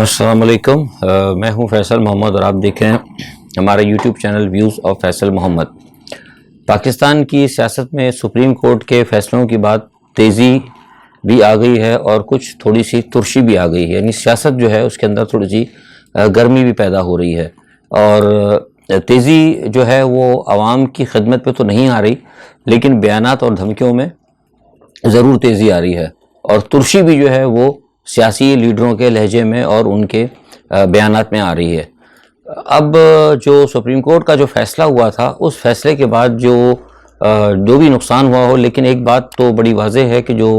السلام علیکم، میں ہوں فیصل محمد اور آپ دیکھ رہے ہیں ہمارا YouTube channel views of Faisal Mohammad. Pakistan کی سیاست میں سپریم کورٹ کے فیصلوں کی بات تیزی بھی آ گئی ہے اور کچھ تھوڑی سی ترشی بھی آ گئی ہے، یعنی سیاست جو ہے اس کے اندر تھوڑی سی گرمی بھی پیدا ہو رہی ہے، اور تیزی جو ہے وہ عوام کی خدمت پہ تو نہیں آ رہی، لیکن بیانات اور دھمکیوں میں ضرور تیزی آ رہی ہے، اور ترشی بھی جو ہے وہ سیاسی لیڈروں کے لہجے میں اور ان کے بیانات میں آ رہی ہے۔ اب جو سپریم کورٹ کا جو فیصلہ ہوا تھا، اس فیصلے کے بعد جو بھی نقصان ہوا ہو، لیکن ایک بات تو بڑی واضح ہے کہ جو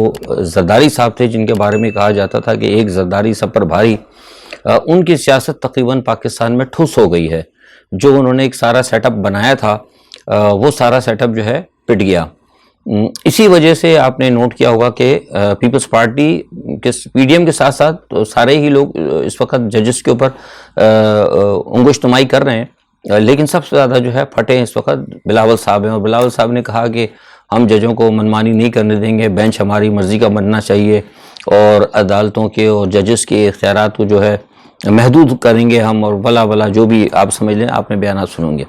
زرداری صاحب تھے جن کے بارے میں کہا جاتا تھا کہ ایک زرداری سب پر بھاری، ان کی سیاست تقریباً پاکستان میں ٹھوس ہو گئی ہے۔ جو انہوں نے ایک سارا سیٹ اپ بنایا تھا، وہ سارا سیٹ اپ جو ہے پٹ گیا۔ اسی وجہ سے آپ نے نوٹ کیا ہوگا کہ پیپلز پارٹی کے پی ڈی ایم کے ساتھ ساتھ سارے ہی لوگ اس وقت ججز کے اوپر انگشتمائی کر رہے ہیں، لیکن سب سے زیادہ جو ہے پھٹے اس وقت بلاول صاحب ہیں، اور بلاول صاحب نے کہا کہ ہم ججوں کو منمانی نہیں کرنے دیں گے، بینچ ہماری مرضی کا بننا چاہیے، اور عدالتوں کے اور ججز کے اختیارات کو جو ہے محدود کریں گے ہم، اور بلا بلا جو بھی آپ سمجھ لیں، آپ نے بیانات سنیں گے۔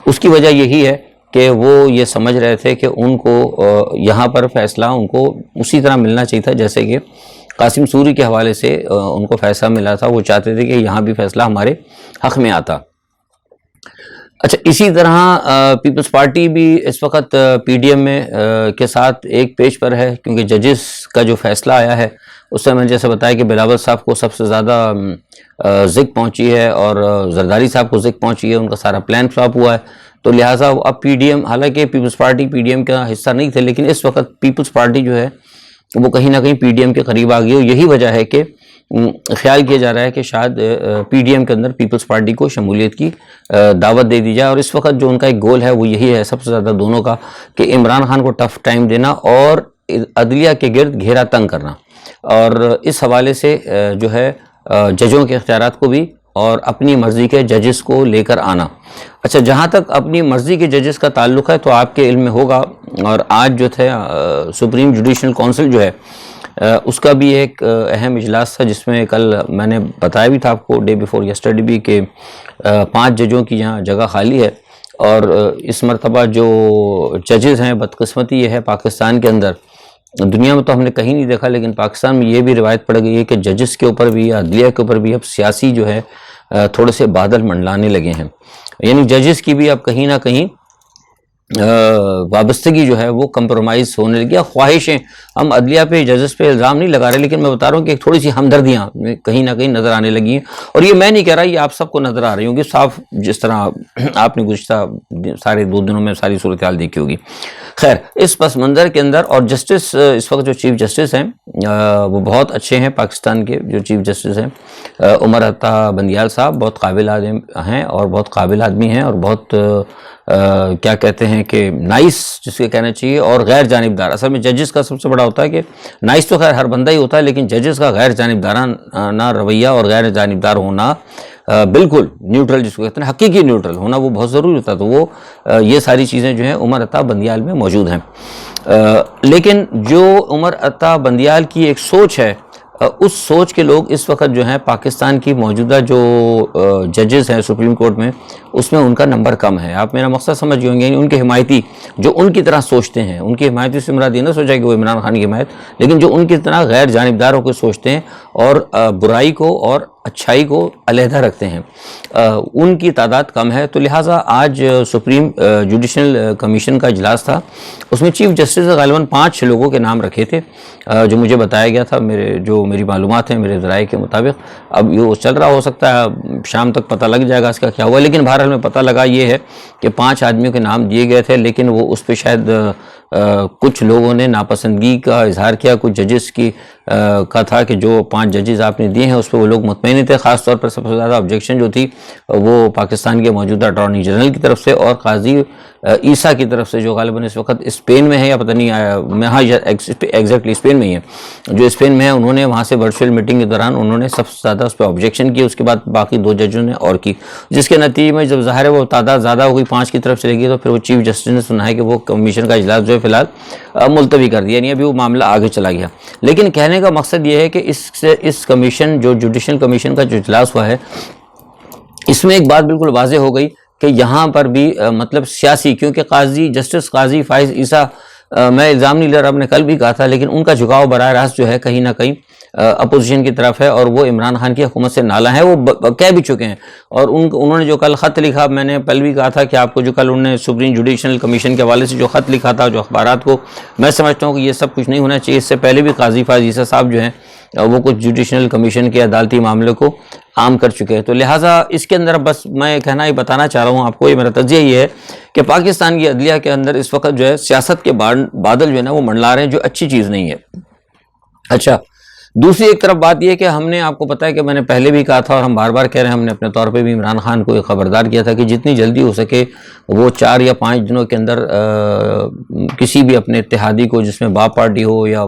اس کی وجہ یہی ہے کہ وہ یہ سمجھ رہے تھے کہ ان کو یہاں پر فیصلہ ان کو اسی طرح ملنا چاہیے تھا جیسے کہ قاسم سوری کے حوالے سے ان کو فیصلہ ملا تھا، وہ چاہتے تھے کہ یہاں بھی فیصلہ ہمارے حق میں آتا۔ اچھا، اسی طرح پیپلز پارٹی بھی اس وقت پی ڈی ایم میں کے ساتھ ایک پیج پر ہے، کیونکہ ججز کا جو فیصلہ آیا ہے اس سے میں نے جیسے بتایا کہ بلاول صاحب کو سب سے زیادہ زک پہنچی ہے، اور زرداری صاحب کو زک پہنچی ہے، ان کا سارا پلان فلاپ ہوا ہے، تو لہٰذا اب پی ڈی ایم، حالانکہ peoples party P D M کا حصہ نہیں تھے، لیکن اس وقت پیپلز پارٹی جو ہے وہ کہیں نہ کہیں پی ڈی ایم کے قریب آ گئی، اور یہی وجہ ہے کہ خیال کیا جا رہا ہے کہ شاید پی ڈی ایم کے اندر پیپلز پارٹی کو شمولیت کی دعوت دے دی جائے، اور اس وقت جو ان کا ایک گول ہے وہ یہی ہے سب سے زیادہ دونوں کا، کہ عمران خان کو ٹف ٹائم دینا اور عدلیہ کے گرد گھیرا تنگ کرنا، اور اس حوالے سے جو ہے ججوں کے اختیارات کو بھی اور اپنی مرضی کے ججز کو لے کر آنا۔ اچھا، جہاں تک اپنی مرضی کے ججز کا تعلق ہے تو آپ کے علم میں ہوگا، اور آج جو تھے سپریم جوڈیشل کونسل جو ہے اس کا بھی ایک اہم اجلاس تھا، جس میں کل میں نے بتایا بھی تھا آپ کو ڈے بیفور یسٹرڈے بھی کہ 5 ججوں کی یہاں جگہ خالی ہے، اور اس مرتبہ جو ججز ہیں، بدقسمتی یہ ہے پاکستان کے اندر، دنیا میں تو ہم نے کہیں نہیں دیکھا، لیکن پاکستان میں یہ بھی روایت پڑ گئی ہے کہ ججز کے اوپر بھی، عدلیہ کے اوپر بھی اب سیاسی جو ہے تھوڑے سے بادل منڈلانے لگے ہیں، یعنی ججز کی بھی اب کہیں نہ کہیں وابستگی جو ہے وہ کمپرومائز ہونے لگی ہے۔ خواہشیں، ہم عدلیہ پہ ججز پہ الزام نہیں لگا رہے، لیکن میں بتا رہا ہوں کہ تھوڑی سی ہمدردیاں کہیں نہ کہیں نظر آنے لگی ہیں، اور یہ میں نہیں کہہ رہا، یہ آپ سب کو نظر آ رہی ہوں گی صاف، جس طرح آپ نے گزشتہ سارے 2 دنوں میں ساری صورتحال دیکھی ہوگی۔ خیر، اس پس منظر کے اندر، اور جسٹس اس وقت جو چیف جسٹس ہیں وہ بہت اچھے ہیں، پاکستان کے جو چیف جسٹس ہیں عمر عطا بندیال صاحب بہت قابل آدمی ہیں، اور بہت قابل آدمی ہیں، اور بہت کیا کہتے ہیں کہ نائس جس کے کہنا چاہیے، اور غیر جانبدار۔ اصل میں ججز کا سب سے بڑا ہوتا ہے کہ نائس تو خیر ہر بندہ ہی ہوتا ہے، لیکن ججز کا غیر جانبدارانہ رویہ اور غیر جانبدار ہونا، بالکل نیوٹرل جس کو کہتے ہیں، حقیقی نیوٹرل ہونا، وہ بہت ضروری ہوتا ہے، تو وہ یہ ساری چیزیں جو ہیں عمر عطا بندیال میں موجود ہیں۔ لیکن جو عمر عطا بندیال کی ایک سوچ ہے، اس سوچ کے لوگ اس وقت جو ہیں پاکستان کی موجودہ جو ججز ہیں سپریم کورٹ میں، اس میں ان کا نمبر کم ہے۔ آپ میرا مقصد سمجھ گئے ہوں گے، یعنی ان کے حمایتی جو ان کی طرح سوچتے ہیں، ان کی حمایتی سے مراد یہ نہ سوچا کہ وہ عمران خان کی حمایت، لیکن جو ان کی طرح غیر جانبداروں کو سوچتے ہیں، اور برائی کو اور اچھائی کو علیحدہ رکھتے ہیں، ان کی تعداد کم ہے۔ تو لہٰذا آج سپریم جوڈیشل کمیشن کا اجلاس تھا، اس میں چیف جسٹس غالباً 5 لوگوں کے نام رکھے تھے، جو مجھے بتایا گیا تھا، میری معلومات ہیں میرے ذرائع کے مطابق، اب یہ چل رہا، ہو سکتا ہے شام تک پتہ لگ جائے گا اس کا کیا ہوا، لیکن بہرحال میں پتہ لگا یہ ہے کہ 5 آدمیوں کے نام دیے گئے تھے، لیکن وہ اس پہ شاید کچھ لوگوں نے ناپسندگی کا اظہار کیا، کچھ ججز کی کا تھا کہ جو 5 ججز آپ نے دیے ہیں اس پہ وہ لوگ مطمئن نہیں تھے، خاص طور پر سب سے زیادہ آبجیکشن جو تھی وہ پاکستان کے موجودہ اٹارنی جنرل کی طرف سے اور قاضی عیسیٰ کی طرف سے جو غالباً اس وقت اسپین میں ہے یا پتہ نہیں میں ہاں ایگزیکٹلی اسپین میں ہی ہے، جو اسپین میں ہے، انہوں نے وہاں سے ورچوئل میٹنگ کے دوران انہوں نے سب سے زیادہ اس پہ آبجیکشن کی، اس کے بعد باقی 2 ججوں نے اور کی، جس کے نتیجے میں جب ظاہر ہے وہ تعداد زیادہ ہو گئی، 5 کی طرف چلے گئی، تو پھر وہ چیف جسٹس نے سنا ہے کہ وہ کمیشن کا اجلاس جو ہے فی الحال ملتوی کر دیا، یعنی ابھی وہ معاملہ آگے چلا گیا۔ لیکن کہنے کا مقصد یہ ہے کہ اس کمیشن جو جوڈیشل کمیشن کا جو اجلاس ہوا ہے، اس میں ایک بات بالکل واضح ہو گئی کہ یہاں پر بھی مطلب سیاسی، کیونکہ جسٹس قاضی فائز عیسیٰ، میں الزام نہیں لے رہا، آپ نے کل بھی کہا تھا، لیکن ان کا جھکاؤ براہ راست جو ہے کہیں نہ کہیں اپوزیشن کی طرف ہے، اور وہ عمران خان کی حکومت سے نالاں ہیں، وہ کہہ بھی چکے ہیں۔ اور انہوں نے جو کل خط لکھا، میں نے پہلے بھی کہا تھا کہ آپ کو جو کل انہوں نے سپریم جوڈیشل کمیشن کے حوالے سے جو خط لکھا تھا، جو اخبارات کو، میں سمجھتا ہوں کہ یہ سب کچھ نہیں ہونا چاہیے۔ اس سے پہلے بھی قاضی فائز عیسیٰ صاحب جو ہیں وہ کچھ جوڈیشل کمیشن کے عدالتی معاملے کو عام کر چکے ہیں، تو لہٰذا اس کے اندر بس میں بتانا چاہ رہا ہوں آپ کو، یہ میرا تجزیہ یہ ہے کہ پاکستان کی عدلیہ کے اندر اس وقت جو ہے سیاست کے بادل جو ہے نا وہ منڈلا رہے ہیں، جو اچھی چیز نہیں ہے۔ اچھا، دوسری ایک طرف بات یہ کہ ہم نے، آپ کو پتہ ہے کہ میں نے پہلے بھی کہا تھا اور ہم بار بار کہہ رہے ہیں، ہم نے اپنے طور پہ بھی عمران خان کو خبردار کیا تھا کہ جتنی جلدی ہو سکے وہ 4 یا 5 دنوں کے اندر کسی بھی اپنے اتحادی کو، جس میں باپ پارٹی ہو یا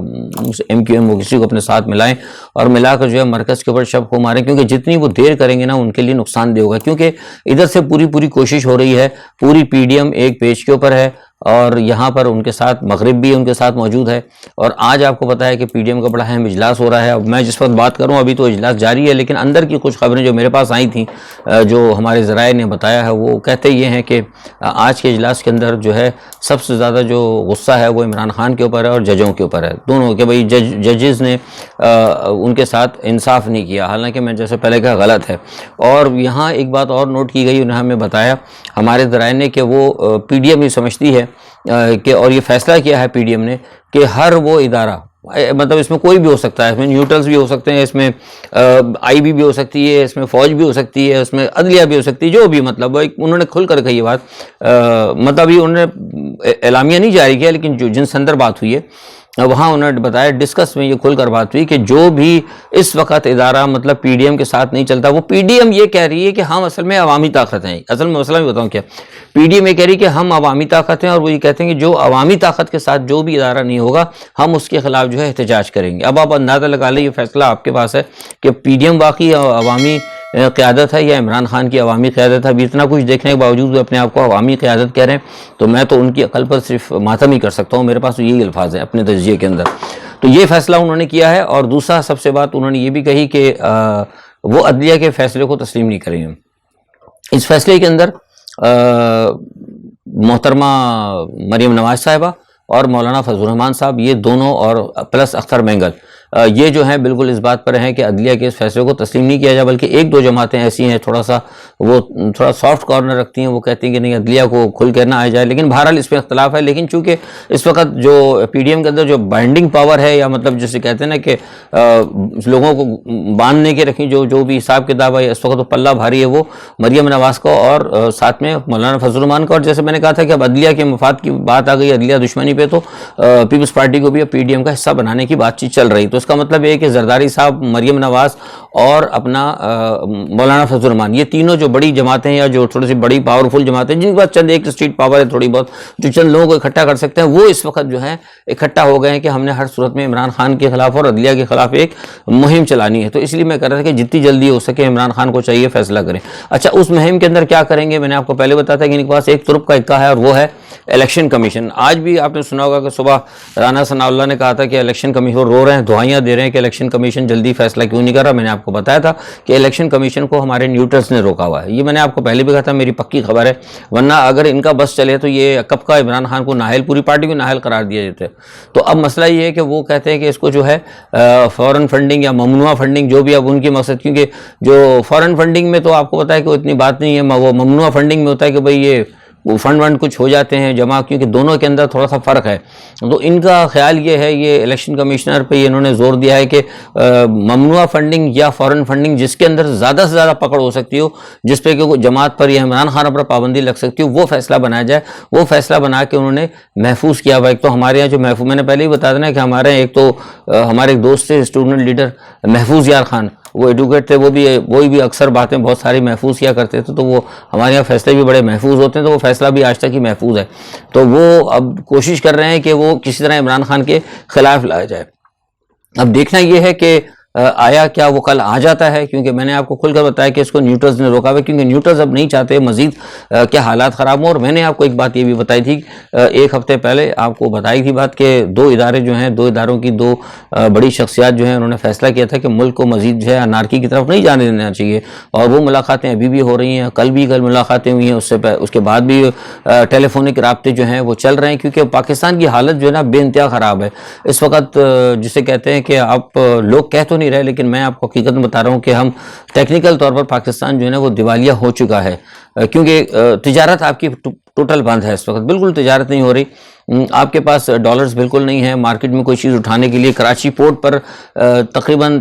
MQM ہو، کسی کو اپنے ساتھ ملائیں اور ملا کر جو ہے مرکز کے اوپر شب کو ماریں، کیونکہ جتنی وہ دیر کریں گے نا ان کے لیے نقصان دہ ہوگا، کیونکہ ادھر سے پوری کوشش ہو رہی ہے، پوری PDM ایک پیج کے اوپر ہے، اور یہاں پر ان کے ساتھ مغرب بھی ان کے ساتھ موجود ہے، اور آج آپ کو پتہ ہے کہ PDM کا بڑا اہم اجلاس ہو رہا ہے۔ اب میں جس وقت بات کروں ابھی تو اجلاس جاری ہے، لیکن اندر کی کچھ خبریں جو میرے پاس آئی تھیں، جو ہمارے ذرائع نے بتایا ہے، وہ کہتے یہ ہیں کہ آج کے اجلاس کے اندر جو ہے سب سے زیادہ جو غصہ ہے وہ عمران خان کے اوپر ہے اور ججوں کے اوپر ہے، دونوں، کہ بھئی ججز نے ان کے ساتھ انصاف نہیں کیا، حالانکہ میں جیسے پہلے کہا غلط ہے۔ اور یہاں ایک بات اور نوٹ کی گئی، انہیں ہمیں بتایا ہمارے ذرائع نے کہ وہ PDM یہ سمجھتی ہے کہ، اور یہ فیصلہ کیا ہے PDM نے کہ ہر وہ ادارہ، مطلب اس میں کوئی بھی ہو سکتا ہے، اس میں نیوٹرلز بھی ہو سکتے ہیں، اس میں IB بھی ہو سکتی ہے، اس میں فوج بھی ہو سکتی ہے، اس میں عدلیہ بھی ہو سکتی ہے، جو بھی، مطلب انہوں نے کھل کر کہی یہ بات، مطلب یہ انہوں نے اعلامیہ نہیں جاری کیا، لیکن جن سے اندر بات ہوئی ہے وہاں انہوں نے بتایا، ڈسکس میں یہ کھل کر بات ہوئی کہ جو بھی اس وقت ادارہ مطلب PDM کے ساتھ نہیں چلتا، وہ PDM یہ کہہ رہی ہے کہ ہم اصل میں عوامی طاقت ہیں۔ اصل میں مسئلہ بھی بتاؤں کیا، PDM یہ کہہ رہی ہے کہ ہم عوامی طاقت ہیں، اور وہ یہ کہتے ہیں کہ جو عوامی طاقت کے ساتھ جو بھی ادارہ نہیں ہوگا ہم اس کے خلاف جو ہے احتجاج کریں گے۔ اب آپ اندازہ لگا لیں، یہ فیصلہ آپ کے پاس ہے کہ PDM واقعی عوامی قیادت ہے یا عمران خان کی عوامی قیادت ہے۔ ابھی اتنا کچھ دیکھنے کے باوجود وہ اپنے آپ کو عوامی قیادت کہہ رہے ہیں، تو میں تو ان کی عقل پر صرف ماتم ہی کر سکتا ہوں، میرے پاس تو یہی الفاظ ہیں اپنے تجزیے کے اندر۔ تو یہ فیصلہ انہوں نے کیا ہے، اور دوسرا سب سے بات انہوں نے یہ بھی کہی کہ وہ عدلیہ کے فیصلے کو تسلیم نہیں کریں گے۔ اس فیصلے کے اندر محترمہ مریم نواز صاحبہ اور مولانا فضل الرحمان صاحب، یہ دونوں، اور پلس اختر مینگل، یہ جو ہیں بالکل اس بات پر ہیں کہ عدلیہ کے اس فیصلے کو تسلیم نہیں کیا جائے، بلکہ 1-2 جماعتیں ایسی ہیں وہ تھوڑا سافٹ کارنر رکھتی ہیں، وہ کہتی ہیں کہ نہیں عدلیہ کو کھل کر نہ آیا جائے، لیکن بہرحال اس پہ اختلاف ہے۔ لیکن چونکہ اس وقت جو PDM کے اندر جو بائنڈنگ پاور ہے، یا مطلب جسے کہتے ہیں نا کہ لوگوں کو باندھنے کے رکھیں، جو بھی حساب کتاب ہے، اس وقت تو پلہ بھاری ہے وہ مریم نواز کو اور ساتھ میں مولانا فضل الرحمان کا، اور جیسے میں نے کہا تھا کہ اب عدلیہ کے مفاد کی بات آ گئی، عدلیہ دشمنی پہ، تو پیپلز پارٹی کو بھی اب PDM کا حصہ بنانے کی بات چیت چل رہی، تو اس کا مطلب یہ ہے کہ زرداری صاحب، مریم نواز اور اپنا مولانا فضل الرحمان، یہ تینوں جو بڑی جماعتیں یا جو تھوڑی سی بڑی پاورفل جماعتیں، جن کے پاس چند ایک اسٹریٹ پاور ہے تھوڑی بہت، جو چند لوگوں کو اکٹھا کر سکتے ہیں، وہ اس وقت جو ہے اکٹھا ہو گئے ہیں کہ ہم نے ہر صورت میں عمران خان کے خلاف اور عدلیہ کے خلاف ایک مہم چلانی ہے۔ تو اس لیے میں کہہ رہا تھا کہ جتنی جلدی ہو سکے عمران خان کو چاہیے فیصلہ کریں۔ اچھا، اس مہم کے اندر کیا کریں گے، میں نے آپ کو پہلے بتایا تھا کہ ان کے پاس ایک ترپ کا اکا ہے، اور وہ ہے الیکشن کمیشن۔ آج بھی آپ نے سنا ہوگا کہ صبح رانا ثناء اللہ نے کہا تھا کہ الیکشن کمیشن رو رہے ہیں، دعائیاں دے رہے ہیں کہ الیکشن کمیشن جلدی فیصلہ کیوں نہیں کر رہا۔ میں نے آپ کو بتایا تھا کہ الیکشن کمیشن کو ہمارے نیوٹرلز نے روکا ہوا ہے، یہ میں نے آپ کو پہلے بھی کہا تھا، میری پکی خبر ہے، ورنہ اگر ان کا بس چلے تو یہ کب کا عمران خان کو نااہل، پوری پارٹی کو نااہل قرار دیا جاتا ہے۔ تو اب مسئلہ یہ ہے کہ وہ کہتے ہیں کہ اس کو جو ہے فورن فنڈنگ یا ممنوعہ فنڈنگ، جو بھی اب ان کی مقصد، کیونکہ جو فورن فنڈنگ میں تو آپ کو پتہ ہے کہ اتنی بات نہیں ہے، وہ ممنوعہ فنڈنگ میں ہوتا ہے کہ بھئی یہ وہ فنڈ کچھ ہو جاتے ہیں جمع، کیونکہ دونوں کے اندر تھوڑا سا فرق ہے۔ تو ان کا خیال یہ ہے، یہ الیکشن کمشنر پہ انہوں نے زور دیا ہے کہ ممنوعہ فنڈنگ یا فورن فنڈنگ جس کے اندر زیادہ سے زیادہ پکڑ ہو سکتی ہو، جس پہ کہ جماعت پر یا عمران خان پر پابندی لگ سکتی ہو، وہ فیصلہ بنایا جائے۔ وہ فیصلہ بنا کے انہوں نے محفوظ کیا ہوا۔ ایک تو ہمارے یہاں جو محفوظ، میں نے پہلے ہی بتا دینا کہ ہمارے ایک تو ہمارے ایک دوست تھے اسٹوڈنٹ لیڈر محفوظ یار خان، وہ ایڈوکیٹ تھے، وہی بھی اکثر باتیں بہت ساری محفوظ کیا کرتے تھے، تو وہ ہمارے یہاں فیصلے بھی بڑے محفوظ ہوتے ہیں، تو وہ فیصلہ بھی آج تک ہی محفوظ ہے. تو وہ اب کوشش کر رہے ہیں کہ وہ کسی طرح عمران خان کے خلاف لایا جائے. اب دیکھنا یہ ہے کہ آیا کیا وہ کل آ جاتا ہے، کیونکہ میں نے آپ کو کھل کر بتایا کہ اس کو نیوٹرز نے روکا ہوا ہے، کیونکہ نیوٹرز اب نہیں چاہتے مزید کہ حالات خراب ہوں. اور میں نے آپ کو ایک بات یہ بھی بتائی تھی ایک ہفتے پہلے، آپ کو بتائی تھی بات کہ دو ادارے جو ہیں، دو اداروں کی دو بڑی شخصیات جو ہیں، انہوں نے فیصلہ کیا تھا کہ ملک کو مزید جو ہے انارکی کی طرف نہیں جانے دینا چاہیے. اور وہ ملاقاتیں ابھی بھی ہو رہی ہیں، کل ملاقاتیں ہوئی ہیں، اس کے بعد بھی ٹیلی فونک رابطے جو ہیں وہ چل رہے ہیں، کیونکہ پاکستان کی حالت جو ہے نا بے انتہا خراب ہے اس وقت. جسے کہتے ہیں کہ آپ لوگ کہہ تو نہیں رہے، لیکن میں آپ کو حقیقت میں بتا رہا ہوں کہ ہم ٹیکنیکل طور پر پاکستان جو ہے نا وہ دیوالیہ ہو چکا ہے، کیونکہ تجارت آپ کی ٹوٹل بند ہے اس وقت، بالکل تجارت نہیں ہو رہی. آپ کے پاس ڈالرز بالکل نہیں ہے، مارکیٹ میں کوئی چیز اٹھانے کے لیے کراچی پورٹ پر تقریباً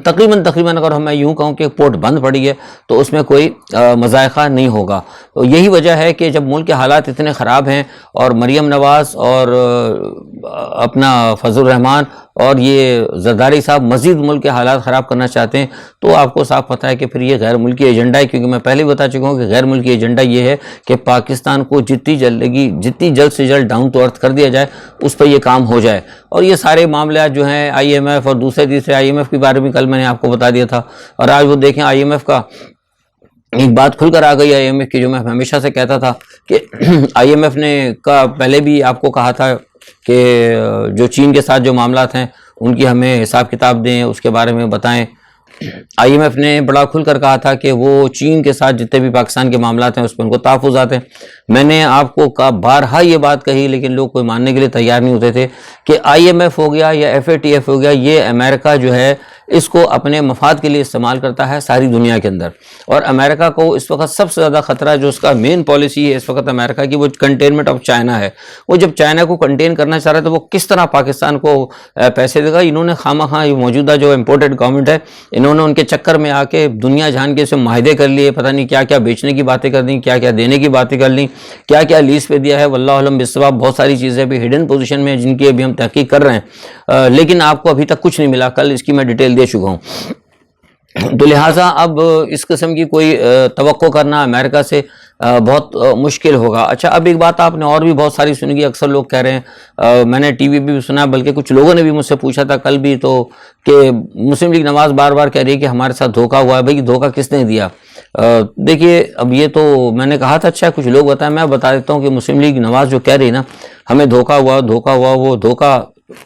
اگر میں یوں کہوں کہ پورٹ بند پڑی ہے تو اس میں کوئی مذائقہ نہیں ہوگا. تو یہی وجہ ہے کہ جب ملک کے حالات اتنے خراب ہیں اور مریم نواز اور اپنا فضل الرحمان اور یہ زرداری صاحب مزید ملک کے حالات خراب کرنا چاہتے ہیں، تو آپ کو صاف پتہ ہے کہ پھر یہ غیر ملکی ایجنڈا ہے. کیونکہ میں پہلے بھی بتا چکا ہوں کہ غیر ملکی ایجنڈا یہ ہے کہ پاکستان کو جتنی جلد سے جلد ڈاؤن ٹو ارتھ کر دیا جائے، اس پہ یہ کام ہو جائے. اور یہ سارے معاملات جو ہیں آئی ایم ایف اور دوسرے تیسرے آئی ایم ایف کے بارے میں کل میں نے آپ کو بتا دیا تھا، اور آج وہ دیکھیں آئی ایم ایف کا ایک بات کھل کر آ گئی آئی ایم ایف کی، جو میں ہمیشہ سے کہتا تھا کہ آئی ایم ایف نے کا پہلے بھی آپ کو کہا تھا کہ جو چین کے ساتھ جو معاملات ہیں ان کی ہمیں حساب کتاب دیں، اس کے بارے میں بتائیں. آئی ایم ایف نے بڑا کھل کر کہا تھا کہ وہ چین کے ساتھ جتنے بھی پاکستان کے معاملات ہیں اس پہ ان کو تحفظات ہیں. میں نے آپ کو بارہا یہ بات کہی، لیکن لوگ کوئی ماننے کے لیے تیار نہیں ہوتے تھے کہ آئی ایم ایف ہو گیا یا ایف اے ٹی ایف ہو گیا، یہ امریکہ جو ہے اس کو اپنے مفاد کے لیے استعمال کرتا ہے ساری دنیا کے اندر. اور امریکہ کو اس وقت سب سے زیادہ خطرہ جو اس کا مین پالیسی ہے اس وقت امریکہ کی، وہ کنٹینمنٹ آف چائنا ہے. وہ جب چائنا کو کنٹین کرنا چاہ رہا ہے تو وہ کس طرح پاکستان کو پیسے دے گا. انہوں نے خواہ یہ موجودہ جو امپورٹڈ گورنمنٹ ہے، انہوں نے ان کے چکر میں آ کے دنیا جہان کے سے معاہدے کر لیے، پتہ نہیں کیا کیا بیچنے کی باتیں کر دیں، کیا کیا دینے کی باتیں کر لیں، کیا کیا لیز پہ دیا ہے. واللہ علم بالصواب، بہت ساری چیزیں بھی ہڈن پوزیشن میں جن کی ابھی ہم تحقیق کر رہے ہیں، لیکن آپ کو ابھی تک کچھ نہیں ملا. کل اس کی میں ڈیٹیل دے چکا ہوں. تو لہٰذا اب اس قسم کی کوئی توقع کرنا امریکہ سے بہت مشکل ہوگا. اچھا، اب ایک بات آپ نے اور بھی بہت ساری سنی گی، اکثر لوگ کہہ رہے ہیں، میں نے ٹی وی پہ بھی سنا، بلکہ کچھ لوگوں نے بھی مجھ سے پوچھا تھا کل بھی، تو کہ مسلم لیگ نواز بار بار کہہ رہی ہے کہ ہمارے ساتھ دھوکہ ہوا ہے. بھئی دھوکہ کس نے دیا؟ دیکھیے اب یہ تو میں نے کہا تھا، اچھا کچھ لوگ بتائیں، میں بتا دیتا ہوں کہ مسلم لیگ نواز جو کہہ رہی نا ہمیں دھوکہ ہوا، وہ دھوکہ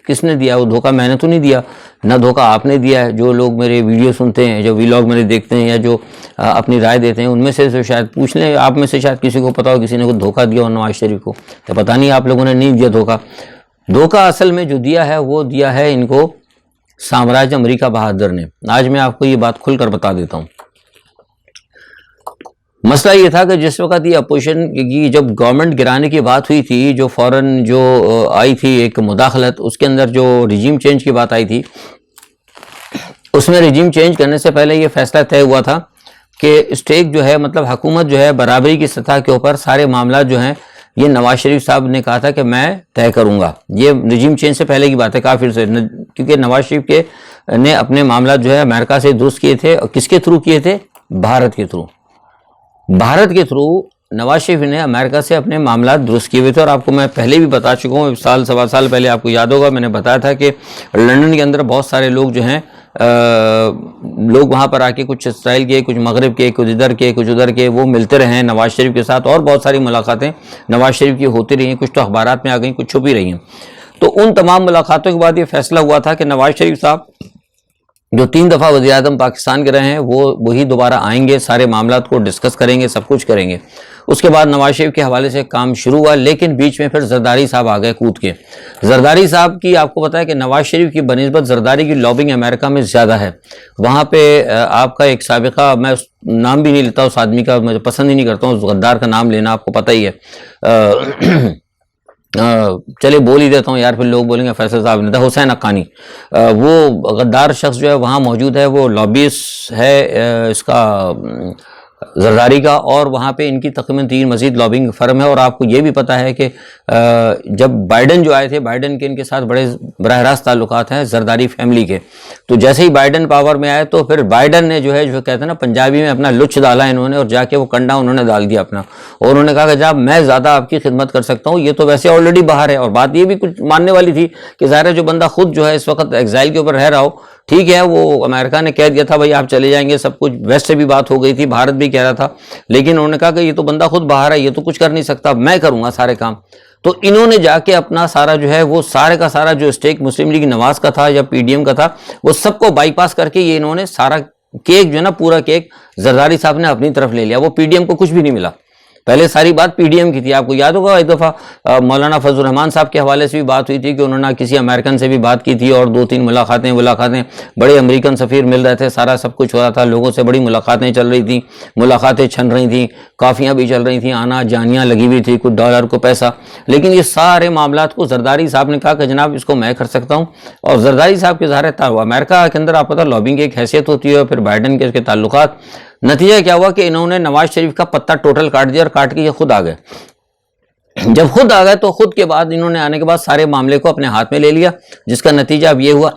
کس نے دیا؟ وہ دھوکہ میں نے تو نہیں دیا، نہ دھوکہ آپ نے دیا ہے. جو لوگ میرے ویڈیو سنتے ہیں، جو ویلاگ میرے دیکھتے ہیں، یا جو اپنی رائے دیتے ہیں، ان میں سے شاید پوچھ لیں، آپ میں سے شاید کسی کو پتا ہو کسی نے کوئی دھوکہ دیا ہو نواز شریف کو. تو پتہ نہیں آپ لوگوں نے نہیں دیا دھوکہ. دھوکہ اصل میں جو دیا ہے وہ دیا ہے ان کو سامراج امریکہ بہادر نے. آج میں آپ کو یہ بات کھل کر بتا دیتا ہوں. مسئلہ یہ تھا کہ جس وقت یہ اپوزیشن کی جب گورنمنٹ گرانے کی بات ہوئی تھی، جو فوراً جو آئی تھی ایک مداخلت، اس کے اندر جو رجیم چینج کی بات آئی تھی، اس میں رجیم چینج کرنے سے پہلے یہ فیصلہ طے ہوا تھا کہ اسٹیک جو ہے، مطلب حکومت جو ہے برابری کی سطح کے اوپر سارے معاملات جو ہیں یہ نواز شریف صاحب نے کہا تھا کہ میں طے کروں گا. یہ رجیم چینج سے پہلے کی بات ہے کافر سے، کیونکہ نواز شریف نے اپنے معاملات جو ہے امریکہ سے درست کیے تھے. اور کس کے تھرو کیے تھے؟ بھارت کے تھرو. بھارت کے تھرو نواز شریف نے امریکہ سے اپنے معاملات درست کیے ہوئے تھے. اور آپ کو میں پہلے بھی بتا چکا ہوں، سال سوا سال پہلے آپ کو یاد ہوگا میں نے بتایا تھا کہ لندن کے اندر بہت سارے لوگ جو ہیں لوگ وہاں پر آ کے کچھ اسرائیل کے، کچھ مغرب کے، کچھ ادھر کے، کچھ ادھر کے، وہ ملتے رہے ہیں نواز شریف کے ساتھ. اور بہت ساری ملاقاتیں نواز شریف کی ہوتی رہی ہیں، کچھ تو اخبارات میں آ گئیں، کچھ چھپی رہی ہیں. تو ان تمام ملاقاتوں کے بعد یہ فیصلہ ہوا تھا کہ نواز شریف صاحب جو 3 دفعہ وزیر اعظم پاکستان کے رہے ہیں وہی دوبارہ آئیں گے، سارے معاملات کو ڈسکس کریں گے، سب کچھ کریں گے. اس کے بعد نواز شریف کے حوالے سے کام شروع ہوا، لیکن بیچ میں پھر زرداری صاحب آ گئے کود کے. زرداری صاحب کی آپ کو پتا ہے کہ نواز شریف کی بنسبت زرداری کی لابنگ امریکہ میں زیادہ ہے. وہاں پہ آپ کا ایک سابقہ، میں اس نام بھی نہیں لیتا اس آدمی کا، میں پسند ہی نہیں کرتا ہوں غدار کا نام لینا، آپ کو پتہ ہی ہے. چلے بول ہی دیتا ہوں یار، پھر لوگ بولیں گے فیصل صاحب نے. تھا حسین حقانی، وہ غدار شخص جو ہے وہاں موجود ہے، وہ لابیس ہے اس کا زرداری کا، اور وہاں پہ ان کی تقریباً 3 مزید لابنگ فرم ہے. اور آپ کو یہ بھی پتہ ہے کہ جب بائیڈن جو آئے تھے، بائیڈن کے ان کے ساتھ بڑے براہ راست تعلقات ہیں زرداری فیملی کے. تو جیسے ہی بائیڈن پاور میں آئے تو پھر بائیڈن نے جو کہتے ہیں نا پنجابی میں اپنا لچ ڈالا انہوں نے، اور جا کے وہ کنڈا انہوں نے ڈال دیا اپنا، اور انہوں نے کہا کہ جناب میں زیادہ آپ کی خدمت کر سکتا ہوں، یہ تو ویسے آلریڈی باہر ہے. اور بات یہ بھی کچھ ماننے والی تھی کہ ظاہر ہے جو بندہ خود جو ہے اس وقت ایگزائل کے اوپر رہ رہا ہو، ٹھیک ہے وہ امریکہ نے کہہ دیا تھا بھائی آپ چلے جائیں گے، سب کچھ ویسٹ سے بھی بات ہو گئی تھی، بھارت بھی کہہ رہا تھا، لیکن انہوں نے کہا کہ یہ تو بندہ خود باہر ہے، یہ تو کچھ کر نہیں سکتا، میں کروں گا سارے کام. تو انہوں نے جا کے اپنا سارا جو ہے وہ سارے کا سارا جو اسٹیک مسلم لیگ نواز کا تھا یا پی ڈی ایم کا تھا، وہ سب کو بائی پاس کر کے یہ انہوں نے سارا کیک جو ہے نا پورا کیک زرداری صاحب نے اپنی طرف لے لیا. وہ پی ڈی ایم کو کچھ بھی نہیں ملا. پہلے ساری بات پی ڈی ایم کی تھی. آپ کو یاد ہوگا ایک دفعہ مولانا فضل الرحمان صاحب کے حوالے سے بھی بات ہوئی تھی کہ انہوں نے کسی امریکن سے بھی بات کی تھی، اور 2-3 ملاقاتیں بڑے امریکن سفیر مل رہے تھے، سارا سب کچھ ہو رہا تھا، لوگوں سے بڑی ملاقاتیں چل رہی تھیں، ملاقاتیں چھن رہی تھیں، کافیاں بھی چل رہی تھیں، آنا جانیاں لگی ہوئی تھی، کچھ ڈالر کو پیسہ. لیکن یہ سارے معاملات کو زرداری صاحب نے کہا کہ جناب اس کو میں کر سکتا ہوں. اور زرداری صاحب کے ظاہر امریکہ کے اندر آپ پتہ لابنگ کی ایک حیثیت ہوتی ہے، اور پھر بائیڈن کے اس کے تعلقات. نتیجہ کیا ہوا کہ انہوں نے نواز شریف کا پتہ ٹوٹل کاٹ دیا، اور کاٹ کے یہ خود آ گئے. جب خود آ گئے تو خود کے بعد انہوں نے آنے کے بعد سارے معاملے کو اپنے ہاتھ میں لے لیا، جس کا نتیجہ اب یہ ہوا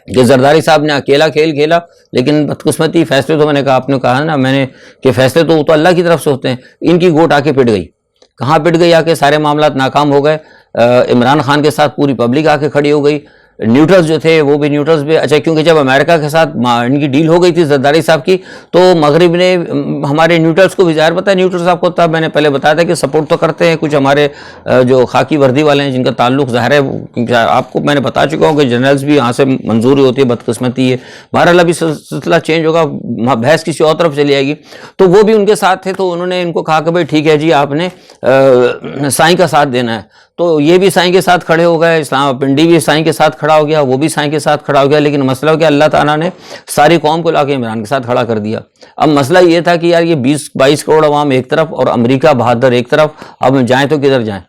کہ زرداری صاحب نے اکیلا کھیل کھیلا. لیکن بدقسمتی فیصلے تو میں نے کہا، آپ نے کہا نا میں نے کہ فیصلے تو اللہ کی طرف سے ہوتے ہیں. ان کی گوٹ آ کے پٹ گئی. کہاں پٹ گئی؟ آ کے سارے معاملات ناکام ہو گئے. عمران خان کے ساتھ پوری پبلک آ کے کھڑی ہو گئی. نیوٹرلز جو تھے وہ بھی نیوٹرلز بھی اچھا، کیونکہ جب امریکہ کے ساتھ ان کی ڈیل ہو گئی تھی زرداری صاحب کی، تو مغرب نے ہمارے نیوٹرلز کو بھی ظاہر پتہ ہے، نیوٹرلز صاحب کو تھا، میں نے پہلے بتایا تھا کہ سپورٹ تو کرتے ہیں کچھ ہمارے جو خاکی وردی والے ہیں جن کا تعلق ظاہر ہے آپ کو میں نے بتا چکا ہوں کہ جنرلز بھی یہاں سے منظوری ہوتی ہے، بدقسمتی ہے. بہرحال ابھی سلسلہ چینج ہوگا، بحث کسی اور طرف چلی آئے گی. تو وہ بھی ان کے ساتھ تھے، تو انہوں نے ان کو کہا کہ بھائی ٹھیک ہے جی آپ نے سائیں کا ساتھ دینا ہے. تو یہ بھی سائیں کے ساتھ کھڑے ہو گئے، اسلام پنڈی بھی سائیں کے ساتھ کھڑا ہو گیا، وہ بھی سائیں کے ساتھ کھڑا ہو گیا. لیکن مسئلہ کیا، اللہ تعالیٰ نے ساری قوم کو لا کے عمران کے ساتھ کھڑا کر دیا. اب مسئلہ یہ تھا کہ یار یہ 20-22 کروڑ عوام ایک طرف اور امریکہ بہادر ایک طرف، اب جائیں تو کدھر جائیں؟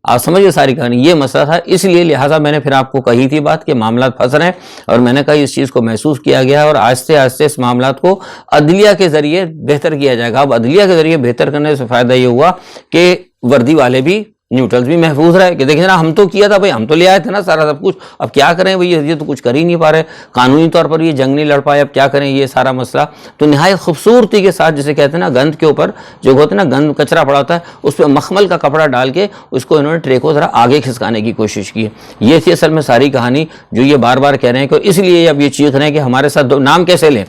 آپ سمجھے ساری کہانی. یہ مسئلہ تھا، اس لیے لہٰذا میں نے پھر آپ کو کہی تھی بات کہ معاملات پھنس رہے ہیں، اور میں نے کہا اس چیز کو محسوس کیا گیا ہے، اور آہستہ آہستہ اس معاملات کو عدلیہ کے ذریعے بہتر کیا جائے گا. اب عدلیہ کے ذریعے بہتر کرنے سے فائدہ یہ ہوا کہ وردی والے بھی نیوٹرلز بھی محفوظ رہے کہ دیکھیں نا ہم تو کیا تھا بھائی، ہم تو لے آئے تھے نا سارا سب کچھ، اب کیا کریں بھائی، یہ تو کچھ کر ہی نہیں پا رہے، قانونی طور پر یہ جنگ نہیں لڑ پائے، اب کیا کریں یہ سارا مسئلہ. تو نہایت خوبصورتی کے ساتھ جسے کہتے ہیں نا گند کے اوپر جو ہوتا ہے نا گند کچرا پڑا ہوتا ہے، اس پہ مخمل کا کپڑا ڈال کے اس کو انہوں نے ٹرے کو ذرا آگے کھسکانے کی کوشش کی. یہ تھی اصل میں ساری کہانی جو یہ بار بار کہہ رہے ہیں کہ اس لیے اب یہ چیخ رہے ہیں کہ ہمارے ساتھ نام کیسے لیں.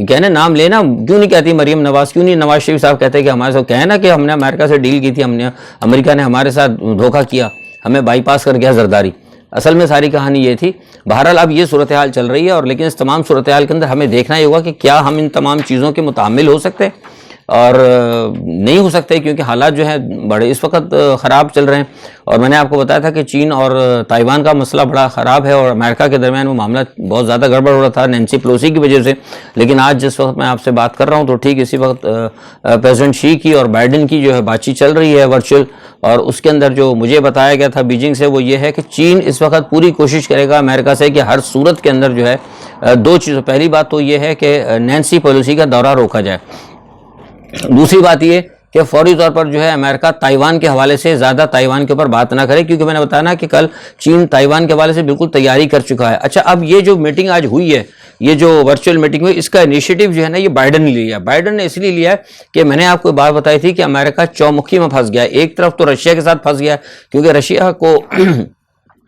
کہنے نام لینا کیوں نہیں کہتی مریم نواز، کیوں نہیں نواز شریف صاحب کہتے کہ ہمارے ساتھ کہنا کہ ہم نے امریکہ سے ڈیل کی تھی، امریکہ نے ہمارے ساتھ دھوکہ کیا، ہمیں بائی پاس کر گیا زرداری. اصل میں ساری کہانی یہ تھی. بہرحال اب یہ صورتحال چل رہی ہے، اور لیکن اس تمام صورتحال کے اندر ہمیں دیکھنا یہ ہوگا کہ کیا ہم ان تمام چیزوں کے متحمل ہو سکتے ہیں، اور نہیں ہو سکتے کیونکہ حالات جو ہیں بڑے اس وقت خراب چل رہے ہیں. اور میں نے آپ کو بتایا تھا کہ چین اور تائیوان کا مسئلہ بڑا خراب ہے، اور امریکہ کے درمیان وہ معاملہ بہت زیادہ گڑبڑ ہو رہا تھا نینسی پلوسی کی وجہ سے. لیکن آج جس وقت میں آپ سے بات کر رہا ہوں تو ٹھیک اسی وقت پریزیڈنٹ شی کی اور بائیڈن کی جو ہے بات چیت چل رہی ہے ورچوئل، اور اس کے اندر جو مجھے بتایا گیا تھا بیجنگ سے وہ یہ ہے کہ چین اس وقت پوری کوشش کرے گا امریکہ سے کہ ہر صورت کے اندر جو ہے 2 چیزوں، پہلی بات تو یہ ہے کہ نینسی پلوسی کا دورہ روکا جائے. دوسری بات یہ کہ فوری طور پر جو ہے امریکہ تائیوان کے حوالے سے زیادہ تائیوان کے اوپر بات نہ کرے، کیونکہ میں نے بتایا نا کہ کل چین تائیوان کے حوالے سے بالکل تیاری کر چکا ہے. اچھا اب یہ جو میٹنگ آج ہوئی ہے، یہ جو ورچوئل میٹنگ ہوئی، اس کا انیشیٹو جو ہے نا یہ بائیڈن نے لیا. بائیڈن نے اس لیے لیا ہے کہ میں نے آپ کو بات بتائی تھی کہ امریکہ چومکھی میں پھنس گیا ہے. ایک طرف تو رشیا کے ساتھ پھنس گیا ہے کیونکہ رشیا کو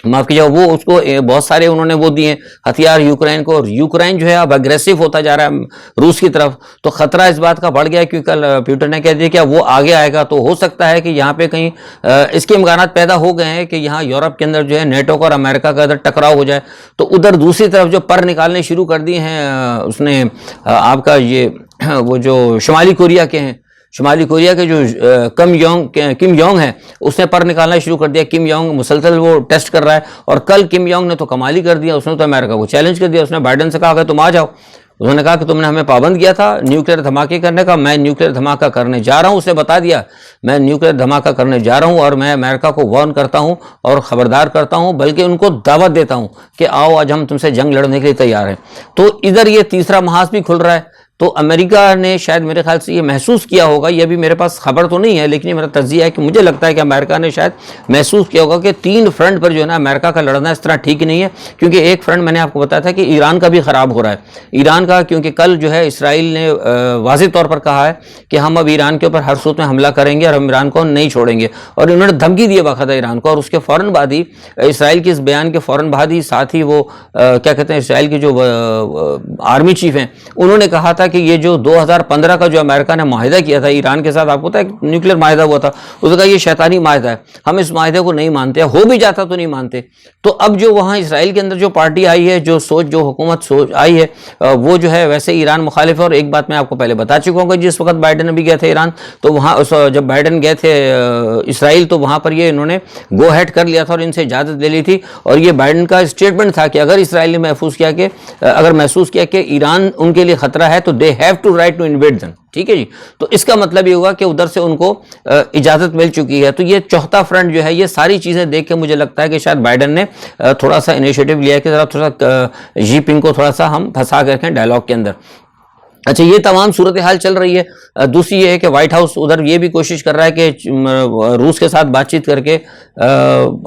معاف کیجیے وہ اس کو بہت سارے انہوں نے وہ دیے ہتھیار یوکرین کو، اور یوکرین جو ہے اب اگریسو ہوتا جا رہا ہے روس کی طرف. تو خطرہ اس بات کا بڑھ گیا کیونکہ کل پیوٹن نے کہہ دیا کہ وہ آگے آئے گا، تو ہو سکتا ہے کہ یہاں پہ کہیں اس کے امکانات پیدا ہو گئے ہیں کہ یہاں یورپ کے اندر جو ہے نیٹو کا اور امریکہ کا ادھر ٹکراؤ ہو جائے. تو ادھر دوسری طرف جو پر نکالنے شروع کر دی ہیں اس نے آپ کا یہ وہ جو شمالی کوریا کے ہیں، شمالی کوریا کے جو کم یونگ ہے اس نے پر نکالنا شروع کر دیا. کم یونگ مسلسل وہ ٹیسٹ کر رہا ہے، اور کل کم یونگ نے تو کمال ہی کر دیا، اس نے تو امریکہ کو چیلنج کر دیا. اس نے بائیڈن سے کہا کہ تم آ جاؤ. انہوں نے کہا کہ تم نے ہمیں پابند کیا تھا نیوکلیر دھماکے کرنے کا، میں نیوکلیر دھماکہ کرنے جا رہا ہوں. اس نے بتا دیا میں نیوکلیر دھماکہ کرنے جا رہا ہوں، اور میں امریکہ کو وارن کرتا ہوں اور خبردار کرتا ہوں، بلکہ ان کو دعوت دیتا ہوں کہ آؤ آج ہم تم سے جنگ لڑنے کے لیے تیار ہیں. تو ادھر یہ تیسرا محاذ بھی کھل رہا ہے تو امریکہ نے شاید میرے خیال سے یہ محسوس کیا ہوگا، یہ بھی میرے پاس خبر تو نہیں ہے لیکن یہ میرا تجزیہ ہے کہ مجھے لگتا ہے کہ امریکہ نے شاید محسوس کیا ہوگا کہ 3 فرنٹ پر جو ہے نا امریکہ کا لڑنا اس طرح ٹھیک نہیں ہے، کیونکہ ایک فرنٹ میں نے آپ کو بتایا تھا کہ ایران کا بھی خراب ہو رہا ہے، ایران کا، کیونکہ کل جو ہے اسرائیل نے واضح طور پر کہا ہے کہ ہم اب ایران کے اوپر ہر صورت میں حملہ کریں گے اور ہم ایران کو نہیں چھوڑیں گے، اور انہوں نے دھمکی دی باقاعدہ ایران کو، اور اس کے فوراً بعد ہی اسرائیل کے اس بیان کے فوراً بعد ہی ساتھ ہی وہ کیا کہتے ہیں اسرائیل کے جو آرمی چیف ہیں انہوں نے کہا تھا کہ یہ جو 2015 کا جو امریکہ نے معاہدہ کیا تھا ایران کے ساتھ، آپ کو پتہ ہے نیوکلیر معاہدہ ہوا تھا، اس نے کہا یہ شیطانی معاہدہ ہے، ہم اس معاہدے کو نہیں مانتے، ہو بھی جاتا تو نہیں مانتے۔ تو اب جو وہاں اسرائیل کے اندر جو پارٹی آئی ہے، جو حکومت آئی ہے، وہ جو ہے ویسے ایران مخالف ہے۔ اور ایک بات میں آپ کو پہلے بتا چکا ہوں کہ جس وقت بائیڈن ابھی گئے تھے ایران، تو وہاں جب بائیڈن گئے تھے اسرائیل تو وہاں پر یہ انہوں نے گو ہیڈ کر لیا تھا اور ان سے اجازت لے لی تھی، اور یہ بائیڈن کا اسٹیٹمنٹ تھا کہ اگر اسرائیل نے محسوس کیا کہ ایران ان کے لیے خطرہ ہے تو they have to right to invade them, ٹھیک ہے جی۔ تو اس کا مطلب یہ ہوگا کہ ادھر سے ان کو اجازت مل چکی ہے۔ تو یہ چوتھا فرنٹ جو ہے، یہ ساری چیزیں دیکھ کے مجھے لگتا ہے کہ شاید بائیڈن نے تھوڑا سا انیشیٹو لیا ہے کہ تھوڑا جی پنگ کو تھوڑا سا ہم پھنسا کر کے ڈائلاگ کے اندر۔ اچھا، یہ تمام صورتحال چل رہی ہے۔ دوسری یہ ہے کہ وائٹ ہاؤس ادھر یہ بھی کوشش کر رہا ہے کہ روس کے ساتھ بات چیت کر کے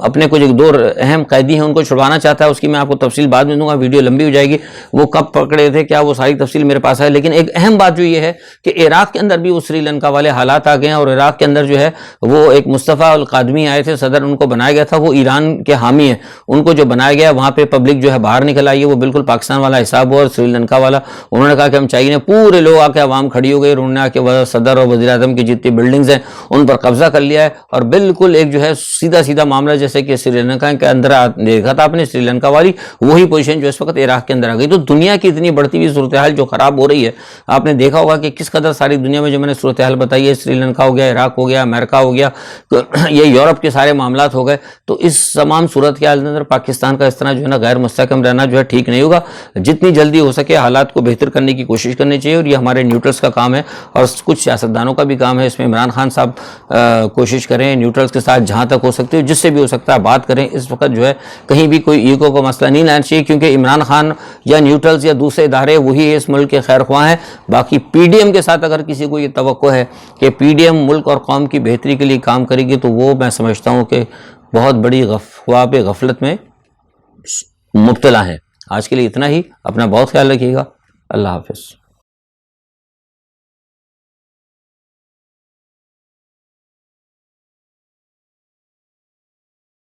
اپنے کچھ 2 اہم قیدی ہیں ان کو چھڑوانا چاہتا ہے، اس کی میں آپ کو تفصیل بعد میں دوں گا، ویڈیو لمبی ہو جائے گی، وہ کب پکڑے تھے کیا، وہ ساری تفصیل میرے پاس ہے۔ لیکن ایک اہم بات جو یہ ہے کہ عراق کے اندر بھی وہ سری لنکا والے حالات آ گئے ہیں، اور عراق کے اندر جو ہے وہ ایک مصطفیٰ القادمی آئے تھے، صدر ان کو بنایا گیا تھا، وہ ایران کے حامی ہیں، ان کو جو بنایا گیا وہاں پہ پبلک جو ہے باہر نکل آئی ہے، وہ بالکل پاکستان والا حساب ہوا، اور سری لنکا والا انہوں نے کہا کہ ہم چاہیے، پورے لوگ آ کے عوام کھڑی ہو گئی، انہوں نے آ کے صدر اور وزیر اعظم کی جتنی بلڈنگز ہیں ان پر قبضہ کر لیا ہے، اور بالکل ایک جو ہے سیدھا معاملہ جیسے کہ سری لنکا کے اندر دیکھا تھا آپ نے، سری لنکا والی وہی پوزیشن جو اس وقت عراق کے اندر آ گئی۔ تو دنیا کی اتنی بڑھتی ہوئی صورتحال جو خراب ہو رہی ہے، آپ نے دیکھا ہوگا کہ کس قدر ساری دنیا میں جو میں نے صورتحال بتائی ہے، سری لنکا ہو گیا، عراق ہو گیا، امریکہ ہو گیا، یہ یورپ کے سارے معاملات ہو گئے۔ تو اس تمام صورت کے اندر پاکستان کا اس طرح جو ہے نا غیر مستحکم رہنا جو ہے ٹھیک نہیں ہوگا۔ جتنی جلدی ہو سکے حالات کو بہتر کرنے کی کوشش کرنی چاہیے، اور یہ ہمارے نیوٹرلز کا کام ہے اور کچھ سیاستدانوں کا بھی کام ہے۔ اس میں عمران خان صاحب کوشش کریں نیوٹرلز کے ساتھ جہاں تک ہو سکتے ہو، جس سے بھی ہو سکتا ہے بات کریں۔ اس وقت جو ہے کہیں بھی کوئی ایگو کا مسئلہ نہیں لانا چاہیے، کیونکہ عمران خان یا نیوٹرلز یا دوسرے ادارے وہی اس ملک کے خیر خواہ ہیں۔ باقی پی ڈی ایم کے ساتھ اگر کسی کو یہ توقع ہے کہ پی ڈی ایم ملک اور قوم کی بہتری کے لیے کام کرے گی، تو وہ میں سمجھتا ہوں کہ بہت بڑی خواب غفلت میں مبتلا ہیں۔ آج کے لیے اتنا ہی، اپنا بہت خیال رکھیے گا، اللہ حافظ۔